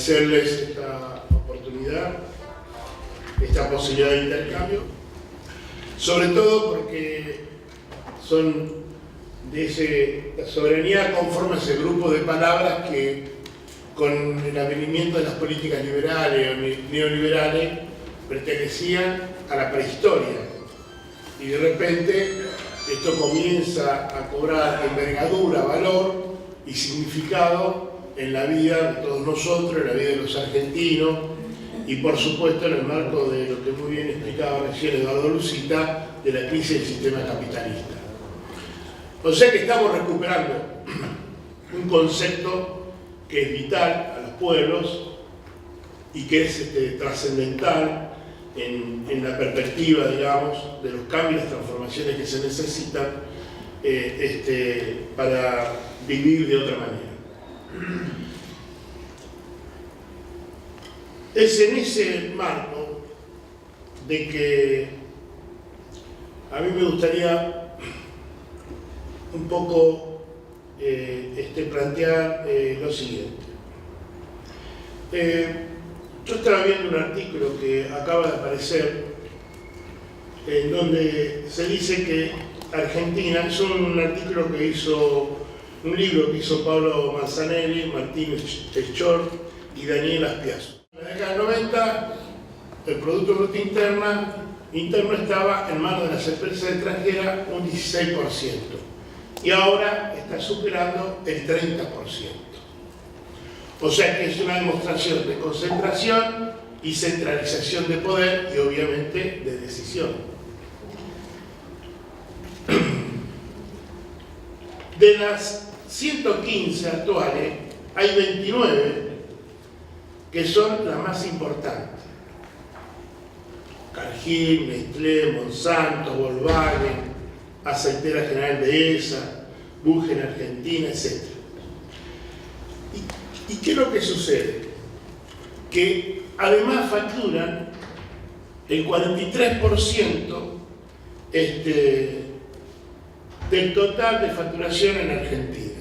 agradecerles esta oportunidad, esta posibilidad de intercambio, sobre todo porque son la soberanía conforma ese grupo de palabras que con el advenimiento de las políticas liberales o neoliberales pertenecían a la prehistoria, y de repente esto comienza a cobrar envergadura, valor y significado en la vida de todos nosotros, en la vida de los argentinos, y por supuesto en el marco de lo que muy bien explicaba recién Eduardo Lucita, de la crisis del sistema capitalista. O sea que estamos recuperando un concepto que es vital a los pueblos y que es trascendental en la perspectiva, digamos, de los cambios y las transformaciones que se necesitan para vivir de otra manera. Es en ese marco de que a mí me gustaría un poco plantear lo siguiente. Yo estaba viendo un artículo que acaba de aparecer en donde se dice que Argentina, es un artículo que hizo, un libro que hizo Pablo Manzanelli, Martín Schor y Daniel Aspiazu. En la década del 90 el Producto Bruto Interno estaba en manos de las empresas extranjeras un 16%. Y ahora está superando el 30%. O sea que es una demostración de concentración y centralización de poder y obviamente de decisión. De las 115 actuales, hay 29 que son las más importantes. Cargill, Nestlé, Monsanto, Volkswagen, Aceitera General Dehesa, Bunge en Argentina, etc. ¿Y qué es lo que sucede? Que además facturan el 43% del total de facturación en Argentina.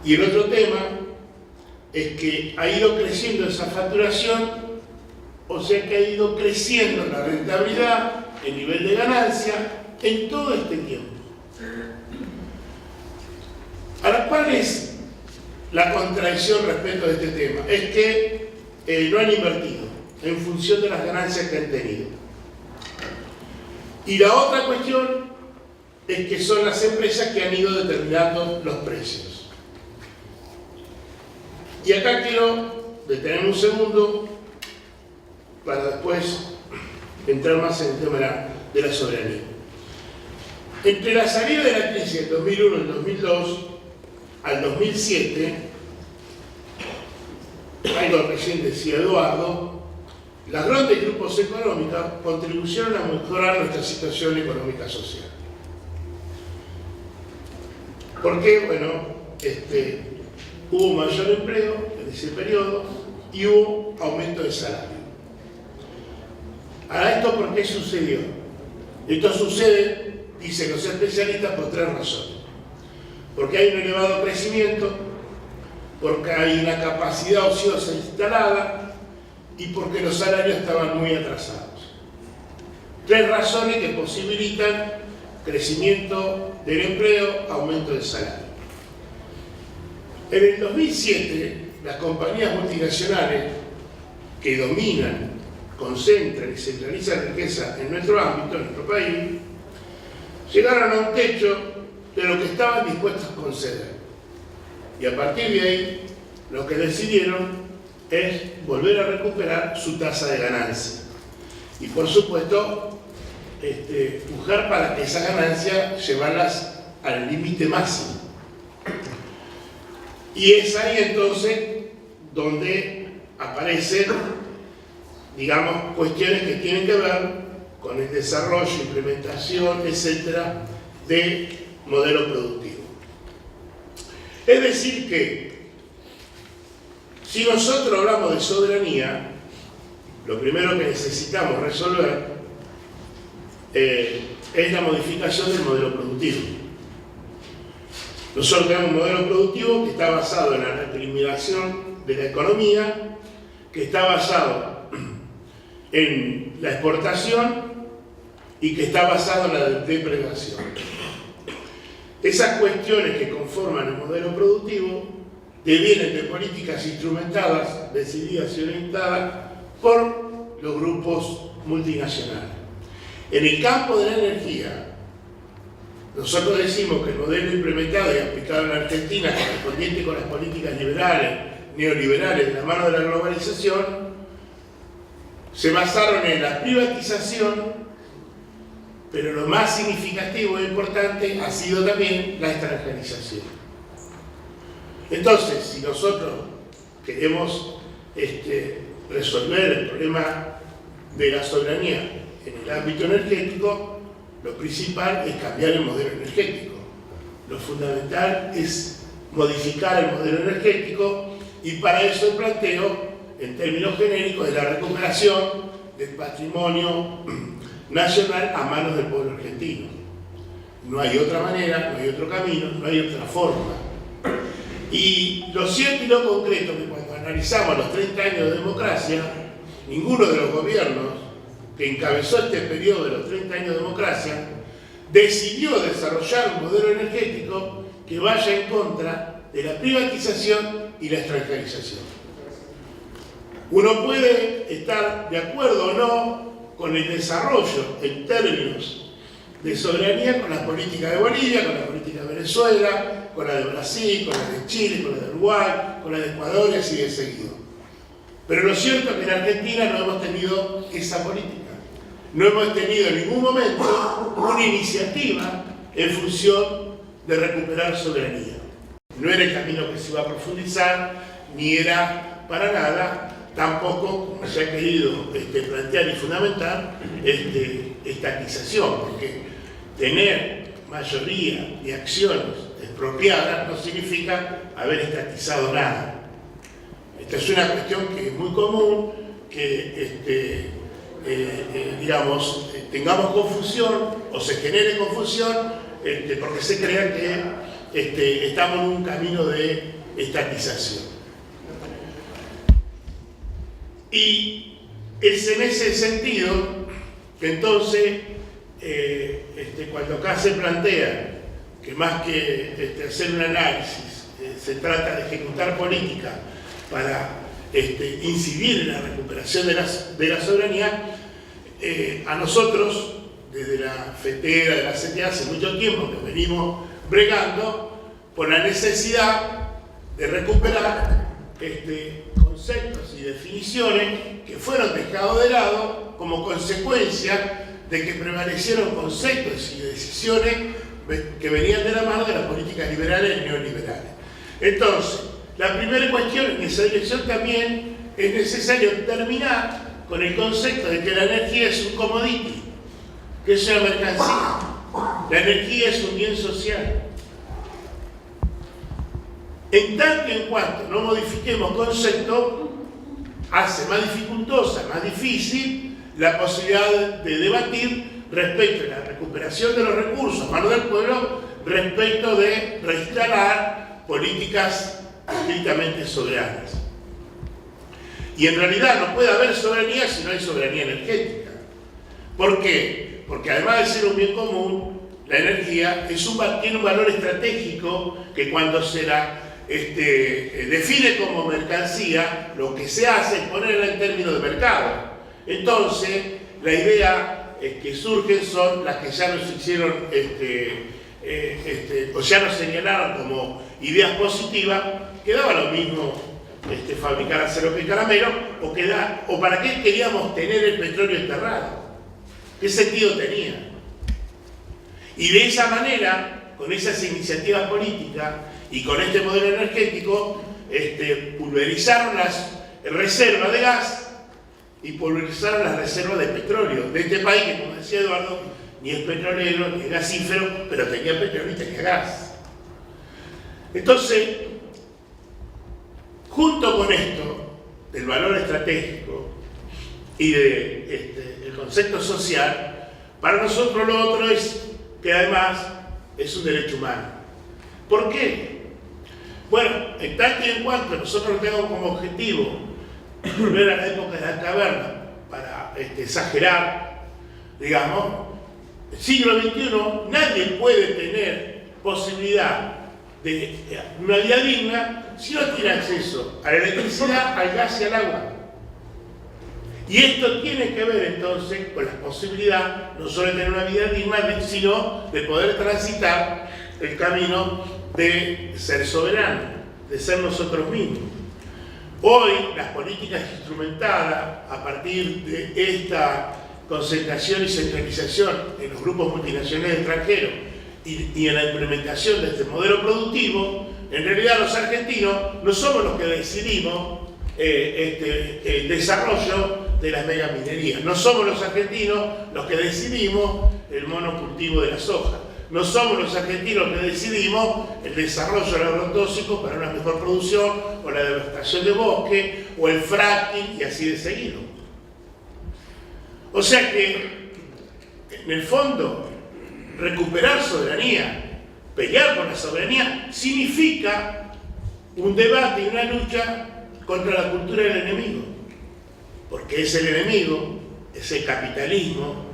Y el otro tema es que ha ido creciendo esa facturación, o sea que ha ido creciendo la rentabilidad, el nivel de ganancia, en todo este tiempo. Ahora, ¿cuál es la contradicción respecto a este tema? Es que no han invertido en función de las ganancias que han tenido. Y la otra cuestión es que son las empresas que han ido determinando los precios. Y acá quiero detener un segundo para después entrar más en el tema de la soberanía. Entre la salida de la crisis del 2001 y el 2002 al 2007, algo recién decía Eduardo, los grandes grupos económicos contribuyeron a mejorar nuestra situación económica social. ¿Por qué? Bueno, hubo mayor empleo en ese periodo y hubo aumento de salario. Ahora, ¿esto por qué sucedió? Esto sucede, dicen los especialistas, por tres razones. Porque hay un elevado crecimiento, porque hay una capacidad ociosa instalada y porque los salarios estaban muy atrasados. Tres razones que posibilitan crecimiento del empleo, aumento del salario. En el 2007, las compañías multinacionales que dominan, concentran y centralizan riqueza en nuestro ámbito, en nuestro país, llegaron a un techo de lo que estaban dispuestos a conceder. Y a partir de ahí, lo que decidieron es volver a recuperar su tasa de ganancia. Y por supuesto, pujar para que esas ganancias llevarlas al límite máximo. Y es ahí entonces donde aparecen, digamos, cuestiones que tienen que ver con el desarrollo, implementación, etcétera, de modelo productivo. Es decir que, si nosotros hablamos de soberanía, lo primero que necesitamos resolver es la modificación del modelo productivo. Nosotros tenemos un modelo productivo que está basado en la reprimición de la economía que está basado en la exportación y que está basado en la depredación. Esas cuestiones que conforman el modelo productivo devienen de políticas instrumentadas, decididas y orientadas por los grupos multinacionales. En el campo de la energía, nosotros decimos que el modelo implementado y aplicado en la Argentina, correspondiente con las políticas liberales, neoliberales de la mano de la globalización, se basaron en la privatización, pero lo más significativo e importante ha sido también la extranjerización. Entonces, si nosotros queremos resolver el problema de la soberanía en el ámbito energético, lo principal es cambiar el modelo energético. Lo fundamental es modificar el modelo energético y para eso el planteo, en términos genéricos, de la recuperación del patrimonio nacional a manos del pueblo argentino. No hay otra manera, no hay otro camino, no hay otra forma. Y lo cierto y lo concreto que cuando analizamos los 30 años de democracia, ninguno de los gobiernos que encabezó este periodo de los 30 años de democracia decidió desarrollar un modelo energético que vaya en contra de la privatización y la extranjerización. Uno puede estar de acuerdo o no con el desarrollo en términos de soberanía con las políticas de Bolivia, con la política de Venezuela, con la de Brasil, con la de Chile, con la de Uruguay, con la de Ecuador y así de seguido. Pero lo cierto es que en Argentina no hemos tenido esa política. No hemos tenido en ningún momento una iniciativa en función de recuperar soberanía. No era el camino que se iba a profundizar, ni era para nada, tampoco, como se ha querido plantear y fundamentar, estatización, porque tener mayoría de acciones expropiadas no significa haber estatizado nada. Esta es una cuestión que es muy común, que tengamos confusión o se genere confusión porque se crea que estamos en un camino de estatización. Y es en ese sentido que entonces, cuando acá se plantea que más que hacer un análisis, se trata de ejecutar políticas para incidir en la recuperación de la soberanía, a nosotros, desde la FETERA, de la CTA, hace mucho tiempo que venimos bregando por la necesidad de recuperar conceptos y definiciones que fueron dejados de lado como consecuencia de que prevalecieron conceptos y decisiones que venían de la mano de las políticas liberales y neoliberales. Entonces, la primera cuestión en esa dirección también es necesario terminar con el concepto de que la energía es un commodity, que es una mercancía. La energía es un bien social. En tanto y en cuanto no modifiquemos conceptos, hace más dificultosa, más difícil la posibilidad de debatir respecto de la recuperación de los recursos a mano del pueblo, respecto de reinstalar políticas estrictamente soberanas. Y en realidad no puede haber soberanía si no hay soberanía energética. ¿Por qué? Porque además de ser un bien común, la energía tiene un valor estratégico que cuando se la define como mercancía, lo que se hace es ponerla en términos de mercado. Entonces, la idea que surgen son las que ya nos hicieron, o ya nos señalaron como ideas positivas, que daba lo mismo fabricar acero que caramelo, o para qué queríamos tener el petróleo enterrado. ¿Qué sentido tenía? Y de esa manera, con esas iniciativas políticas y con este modelo energético, pulverizaron las reservas de gas y pulverizaron las reservas de petróleo de este país, que como decía Eduardo, ni es petrolero, ni es gasífero, pero tenía petróleo y tenía gas. Entonces, junto con esto, del valor estratégico y del concepto social, para nosotros lo otro es que además es un derecho humano. ¿Por qué? Bueno, en tanto y en cuanto nosotros lo tengamos como objetivo volver a la época de la caverna, para exagerar, digamos, el siglo XXI nadie puede tener posibilidad de una vida digna si no tiene acceso a la electricidad, al gas y al agua. Y esto tiene que ver entonces con la posibilidad no solo de tener una vida digna, sino de poder transitar el camino de ser soberano, de ser nosotros mismos. Hoy las políticas instrumentadas a partir de esta concentración y centralización en los grupos multinacionales extranjeros y en la implementación de este modelo productivo, en realidad los argentinos no somos los que decidimos el desarrollo de las megaminerías. No somos los argentinos los que decidimos el monocultivo de la soja. No somos los argentinos los que decidimos el desarrollo del agrotóxico para una mejor producción, o la devastación de bosque, o el fracking, y así de seguido. O sea que, en el fondo, recuperar soberanía, pelear por la soberanía, significa un debate y una lucha contra la cultura del enemigo. Porque es el enemigo, es el capitalismo,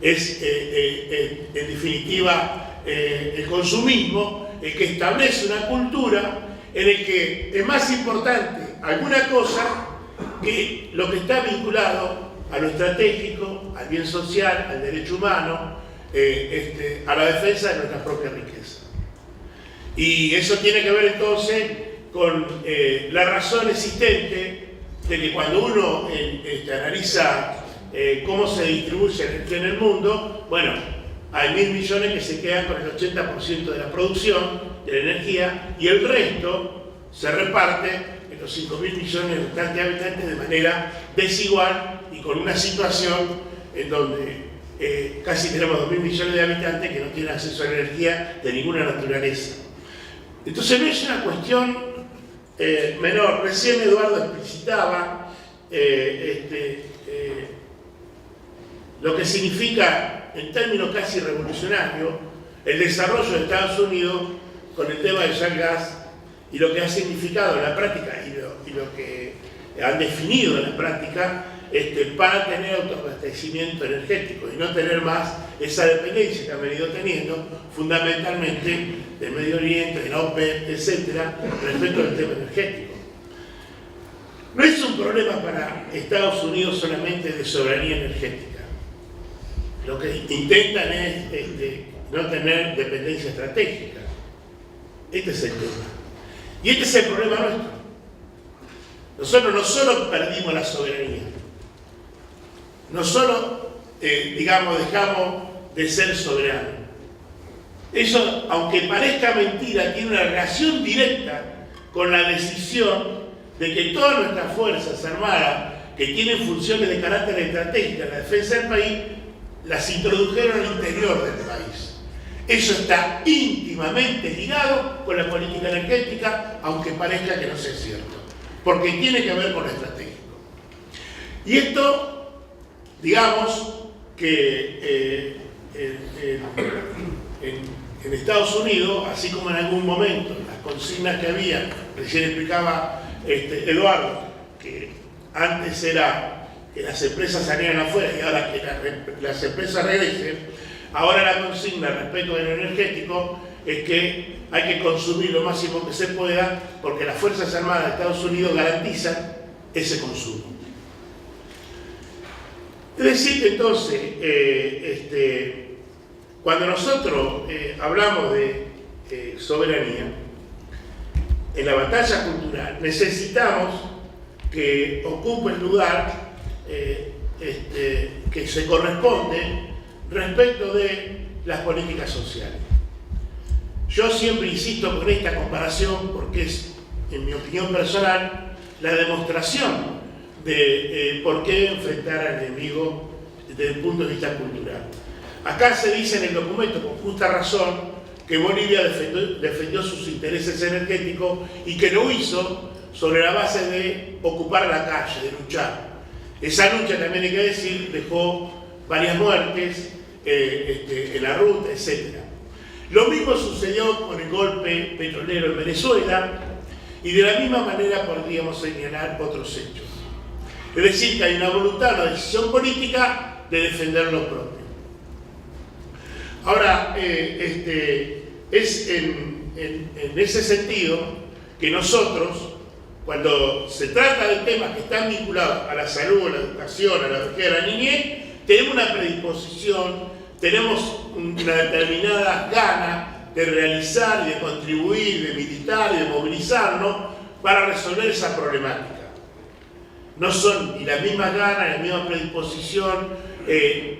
es en definitiva el consumismo, el que establece una cultura en el que es más importante alguna cosa que lo que está vinculado a lo estratégico, al bien social, al derecho humano, a la defensa de nuestra propia riqueza. Y eso tiene que ver entonces con la razón existente de que cuando uno analiza cómo se distribuye la energía en el mundo, bueno, hay 1.000 millones que se quedan con el 80% de la producción de la energía, y el resto se reparte en los 5.000 millones restantes de habitantes de manera desigual y con una situación en donde casi tenemos 2.000 millones de habitantes que no tienen acceso a la energía de ninguna naturaleza. Entonces no es una cuestión menor. Recién Eduardo explicitaba lo que significa, en términos casi revolucionarios, el desarrollo de Estados Unidos con el tema del shale gas, y lo que ha significado en la práctica y lo que han definido en la práctica para tener autoabastecimiento energético y no tener más esa dependencia que han venido teniendo fundamentalmente del Medio Oriente, de la OPEP, etcétera, respecto al tema energético. No es un problema para Estados Unidos solamente de soberanía energética. Lo que intentan es no tener dependencia estratégica. Este es el tema. Y este es el problema nuestro. Nosotros no solo perdimos la soberanía, no solo, dejamos de ser soberanos. Eso, aunque parezca mentira, tiene una relación directa con la decisión de que todas nuestras fuerzas armadas, que tienen funciones de carácter estratégico en la defensa del país, las introdujeron al interior del país. Eso está íntimamente ligado con la política energética, aunque parezca que no sea cierto, porque tiene que ver con lo estratégico. Y esto, digamos que en Estados Unidos, así como en algún momento, las consignas que había, recién explicaba Eduardo, que antes era que las empresas salieran afuera y ahora que las empresas regresen, ahora la consigna respecto de lo energético es que hay que consumir lo máximo que se pueda, porque las Fuerzas Armadas de Estados Unidos garantizan ese consumo. Es decir, entonces, cuando nosotros hablamos de soberanía, en la batalla cultural necesitamos que ocupe el lugar que se corresponde respecto de las políticas sociales. Yo siempre insisto con esta comparación porque es, en mi opinión personal, la demostración de por qué enfrentar al enemigo desde el punto de vista cultural. Acá se dice en el documento, con justa razón, que Bolivia defendió sus intereses energéticos y que lo hizo sobre la base de ocupar la calle, de luchar. Esa lucha, también hay que decir, dejó varias muertes en la ruta, etc. Lo mismo sucedió con el golpe petrolero en Venezuela y de la misma manera podríamos señalar otros hechos. Es decir, que hay una voluntad, una decisión política de defender lo propio. Ahora, es en ese sentido que nosotros, cuando se trata de temas que están vinculados a la salud, a la educación, a la vejez, a la niñez, tenemos una predisposición, tenemos una determinada gana de realizar y de contribuir, de militar y de movilizarnos para resolver esa problemática. No son ni la misma gana, ni la misma predisposición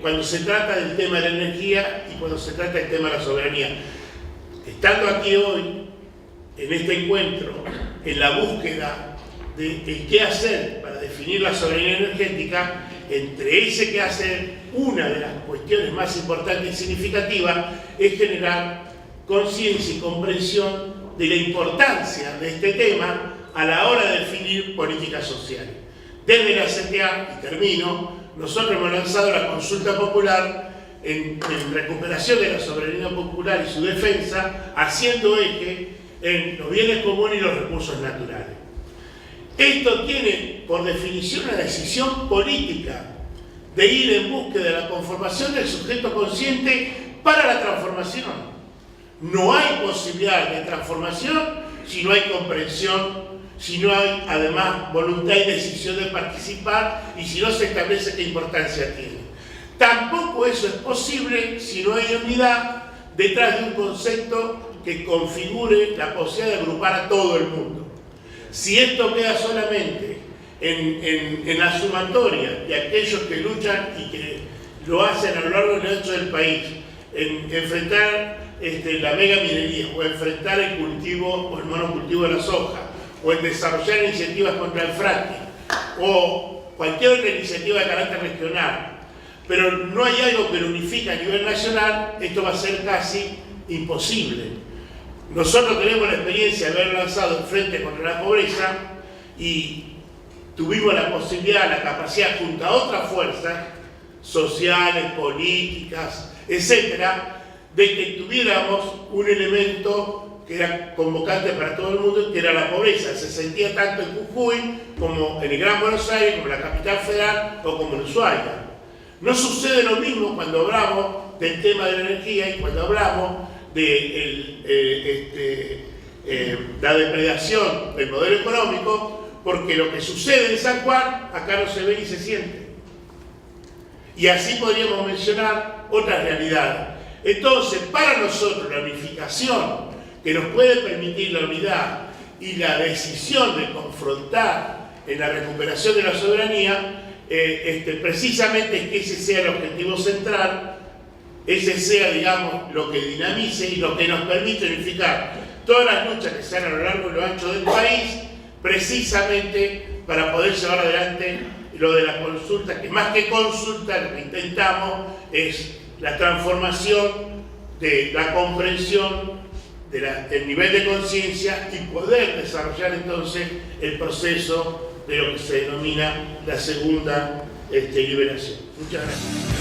cuando se trata del tema de la energía y cuando se trata del tema de la soberanía. Estando aquí hoy, en este encuentro, en la búsqueda de qué hacer para definir la soberanía energética, entre ese qué hacer, una de las cuestiones más importantes y significativas es generar conciencia y comprensión de la importancia de este tema a la hora de definir políticas sociales. Desde la CTA, y termino, nosotros hemos lanzado la consulta popular en recuperación de la soberanía popular y su defensa, haciendo eje en los bienes comunes y los recursos naturales. Esto tiene, por definición, una decisión política de ir en búsqueda de la conformación del sujeto consciente para la transformación. No hay posibilidad de transformación si no hay comprensión, si no hay además voluntad y decisión de participar y si no se establece qué importancia tiene. Tampoco eso es posible si no hay unidad detrás de un concepto que configure la posibilidad de agrupar a todo el mundo. Si esto queda solamente en la sumatoria de aquellos que luchan y que lo hacen a lo largo y ancho del país, en enfrentar la mega minería, o enfrentar el cultivo o el monocultivo de la soja, o en desarrollar iniciativas contra el fracking, o cualquier otra iniciativa de carácter regional, pero no hay algo que lo unifique a nivel nacional, esto va a ser casi imposible. Nosotros tenemos la experiencia de haber lanzado el Frente contra la Pobreza y tuvimos la posibilidad, la capacidad, junto a otras fuerzas sociales, políticas, etcétera, de que tuviéramos un elemento que era convocante para todo el mundo, que era la pobreza. Se sentía tanto en Jujuy como en el Gran Buenos Aires, como en la capital federal o como en Ushuaia. No sucede lo mismo cuando hablamos del tema de la energía y cuando hablamos de la depredación del modelo económico, porque lo que sucede en San Juan acá no se ve ni se siente. Y así podríamos mencionar otras realidades. Entonces, para nosotros la unificación que nos puede permitir la unidad y la decisión de confrontar en la recuperación de la soberanía, precisamente es que ese sea el objetivo central, ese sea, digamos, lo que dinamice y lo que nos permite unificar todas las luchas que se dan a lo largo y lo ancho del país, precisamente para poder llevar adelante lo de la consulta, que más que consulta lo que intentamos es la transformación de la comprensión del nivel de conciencia y poder desarrollar entonces el proceso de lo que se denomina la segunda liberación. Muchas gracias.